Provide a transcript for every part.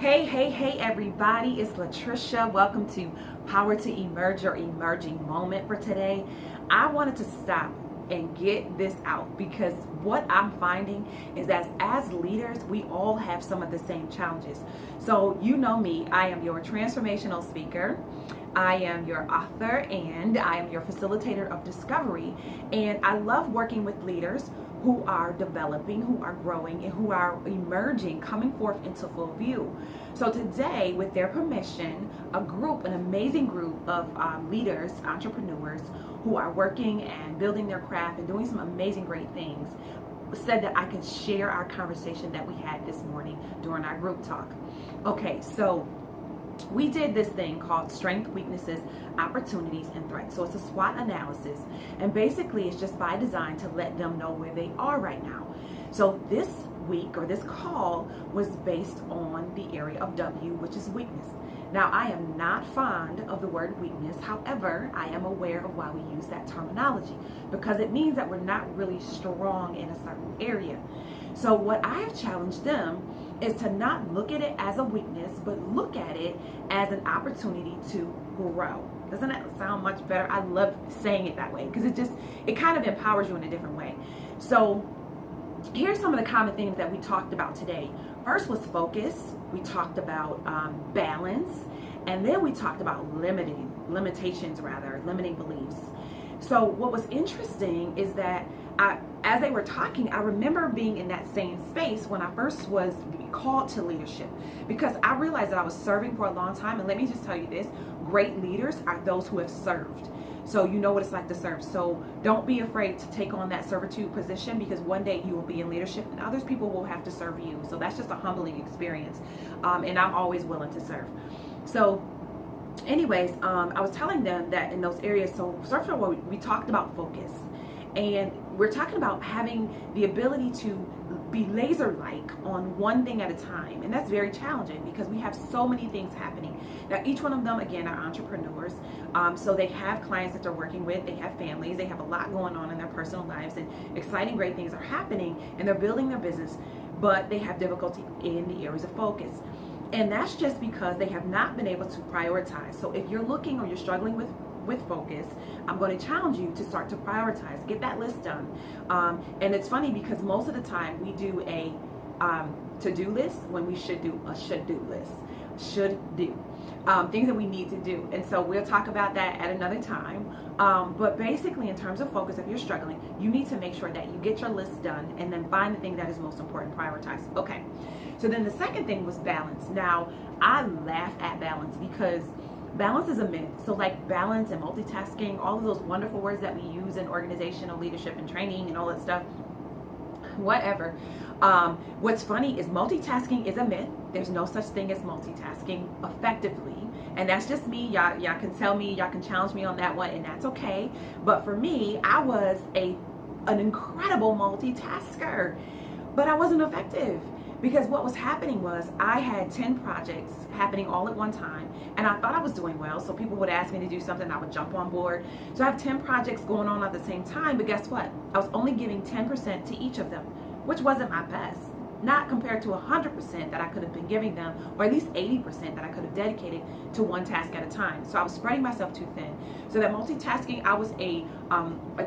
Hey, everybody. It's Latricia. Welcome to Power to Emerge, your emerging moment for today. I wanted to stop and get this out because what I'm finding is that as leaders, we all have some of the same challenges. So, you know me, I am your transformational speaker. I am your author and I am your facilitator of discovery. And I love working with leaders who are developing, who are growing, and who are emerging, coming forth into full view. So today, with their permission, an amazing group of leaders, entrepreneurs who are working and building their craft and doing some amazing, great things, said that I can share our conversation that we had this morning during our group talk. Okay, so we did this thing called strength, weaknesses, opportunities, and threats. So it's a SWOT analysis. And basically it's just by design to let them know where they are right now. So this week or this call was based on the area of W, which is weakness. Now, I am not fond of the word weakness. However, I am aware of why we use that terminology because it means that we're not really strong in a certain area. So what I have challenged them is to not look at it as a weakness, but look at it as an opportunity to grow. Doesn't that sound much better? I love saying it that way because it kind of empowers you in a different way. So here's some of the common things that we talked about today. First was focus. We talked about balance, and then we talked about limiting beliefs. So what was interesting is that as they were talking, I remember being in that same space when I first was called to leadership because I realized that I was serving for a long time. And let me just tell you this, great leaders are those who have served. So you know what it's like to serve. So don't be afraid to take on that servitude position because one day you will be in leadership and other people will have to serve you. So that's just a humbling experience. And I'm always willing to serve. So anyways, I was telling them that in those areas, so first of all, we talked about focus. And we're talking about having the ability to be laser-like on one thing at a time. And that's very challenging because we have so many things happening. Now, each one of them, again, are entrepreneurs. So they have clients that they're working with. They have families. They have a lot going on in their personal lives. And exciting, great things are happening. And they're building their business. But they have difficulty in the areas of focus. And that's just because they have not been able to prioritize. So if you're looking or you're struggling with focus, I'm going to challenge you to start to prioritize, get that list done. And it's funny because most of the time we do a to-do list when we should do a should-do list. Things that we need to do. And so we'll talk about that at another time. But basically in terms of focus, if you're struggling, you need to make sure that you get your list done and then find the thing that is most important, prioritize. Okay. So then the second thing was balance. Now, I laugh at balance because balance is a myth. So like balance and multitasking, all of those wonderful words that we use in organizational leadership and training and all that stuff, whatever. What's funny is multitasking is a myth. There's no such thing as multitasking effectively. And that's just me. Y'all can tell me, y'all can challenge me on that one, and that's okay. But for me, I was an incredible multitasker, but I wasn't effective. Because what was happening was I had 10 projects happening all at one time, and I thought I was doing well. So people would ask me to do something, I would jump on board. So I have 10 projects going on at the same time, but guess what? I was only giving 10% to each of them, which wasn't my best. Not compared to 100% that I could have been giving them, or at least 80% that I could have dedicated to one task at a time. So I was spreading myself too thin. So that multitasking, I was a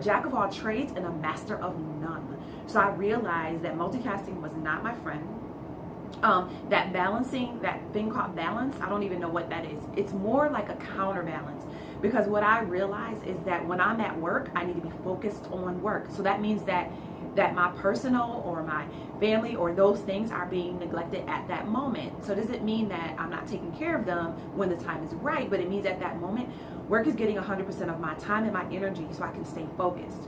jack of all trades and a master of none. So I realized that multitasking was not my friend. That balancing, that thing called balance, I don't even know what that is. It's more like a counterbalance because what I realize is that when I'm at work, I need to be focused on work. So that means that my personal or my family or those things are being neglected at that moment. So does it mean that I'm not taking care of them when the time is right? But it means at that moment, work is getting 100% of my time and my energy so I can stay focused.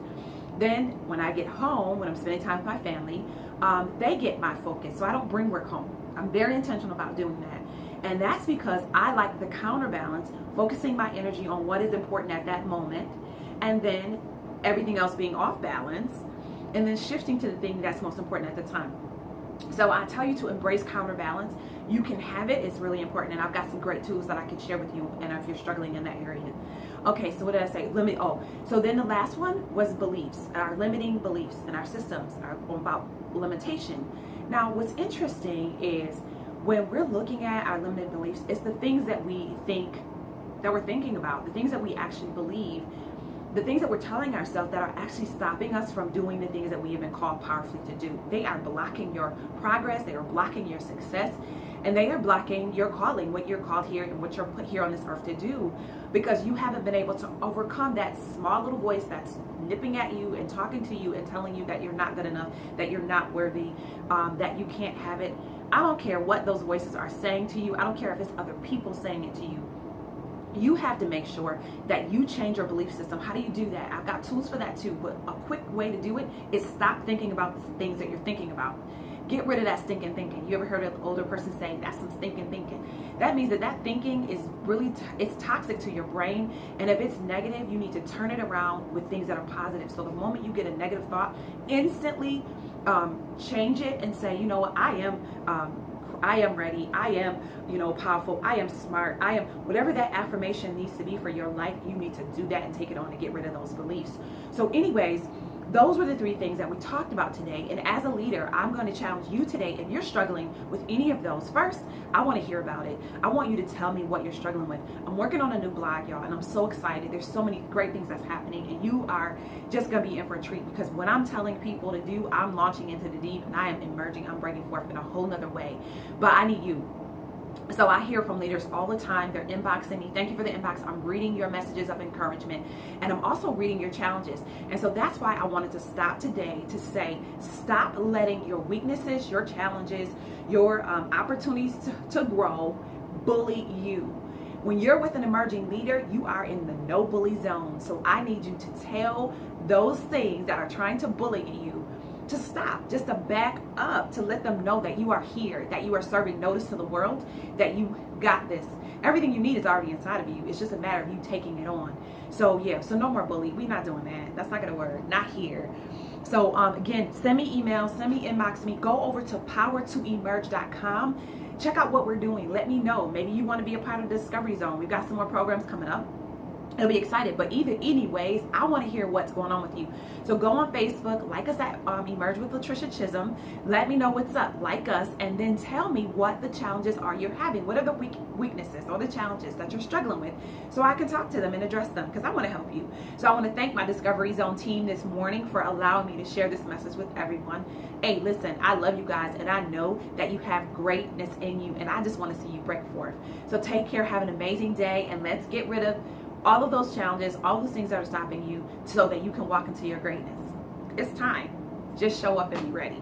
Then when I get home, when I'm spending time with my family, they get my focus. So I don't bring work home. I'm very intentional about doing that. And that's because I like the counterbalance, focusing my energy on what is important at that moment, and then everything else being off balance, and then shifting to the thing that's most important at the time. So I tell you to embrace counterbalance. You can have it. It's really important. And I've got some great tools that I can share with you and if you're struggling in that area. Okay, so what did I say? So then the last one was beliefs, our limiting beliefs and our systems are about limitation. Now, what's interesting is when we're looking at our limited beliefs, it's the things that we think, that we're thinking about, the things that we actually believe, the things that we're telling ourselves that are actually stopping us from doing the things that we have been called powerfully to do. They are blocking your progress, they are blocking your success, and they are blocking your calling, what you're called here and what you're put here on this earth to do, because you haven't been able to overcome that small little voice that's nipping at you and talking to you and telling you that you're not good enough, that you're not worthy, that you can't have it. I don't care what those voices are saying to you. I don't care if it's other people saying it to you. You have to make sure that you change your belief system. How do you do that? I've got tools for that too, but a quick way to do it is stop thinking about the things that you're thinking about. Get rid of that stinking thinking. You ever heard an older person say, that's some stinking thinking? That means that thinking is really, it's toxic to your brain. And if it's negative, you need to turn it around with things that are positive. So the moment you get a negative thought, instantly change it and say, you know what, I am ready, I am, powerful, I am smart, I am, whatever that affirmation needs to be for your life, you need to do that and take it on and get rid of those beliefs. So anyways, those were the 3 things that we talked about today. And as a leader, I'm going to challenge you today. If you're struggling with any of those, first, I want to hear about it. I want you to tell me what you're struggling with. I'm working on a new blog, y'all, and I'm so excited. There's so many great things that's happening, and you are just going to be in for a treat, because what I'm telling people to do, I'm launching into the deep, and I am emerging. I'm breaking forth in a whole nother way. But I need you. So I hear from leaders all the time. They're inboxing me. Thank you for the inbox. I'm reading your messages of encouragement, and I'm also reading your challenges. And so that's why I wanted to stop today to say, stop letting your weaknesses, your challenges, your opportunities to grow bully you. When you're with an emerging leader, you are in the no bully zone. So I need you to tell those things that are trying to bully you to stop, just to back up, to let them know that you are here, that you are serving notice to the world, that you got this. Everything you need is already inside of you. It's just a matter of you taking it on. So yeah, so no more bully. We're not doing that. That's not gonna work. Not here. So again, send me emails, send me, inbox me. Go over to powertoemerge.com. Check out what we're doing. Let me know. Maybe you want to be a part of the Discovery Zone. We've got some more programs coming up. I'll be excited. But anyways, I want to hear what's going on with you. So go on Facebook, like us at Emerge with Latricia Chisholm. Let me know what's up, like us, and then tell me what the challenges are you're having. What are the weaknesses or the challenges that you're struggling with, so I can talk to them and address them, because I want to help you. So I want to thank my Discovery Zone team this morning for allowing me to share this message with everyone. Hey, listen, I love you guys, and I know that you have greatness in you, and I just want to see you break forth. So take care, have an amazing day, and let's get rid of all of those challenges, all those things that are stopping you, so that you can walk into your greatness. It's time. Just show up and be ready.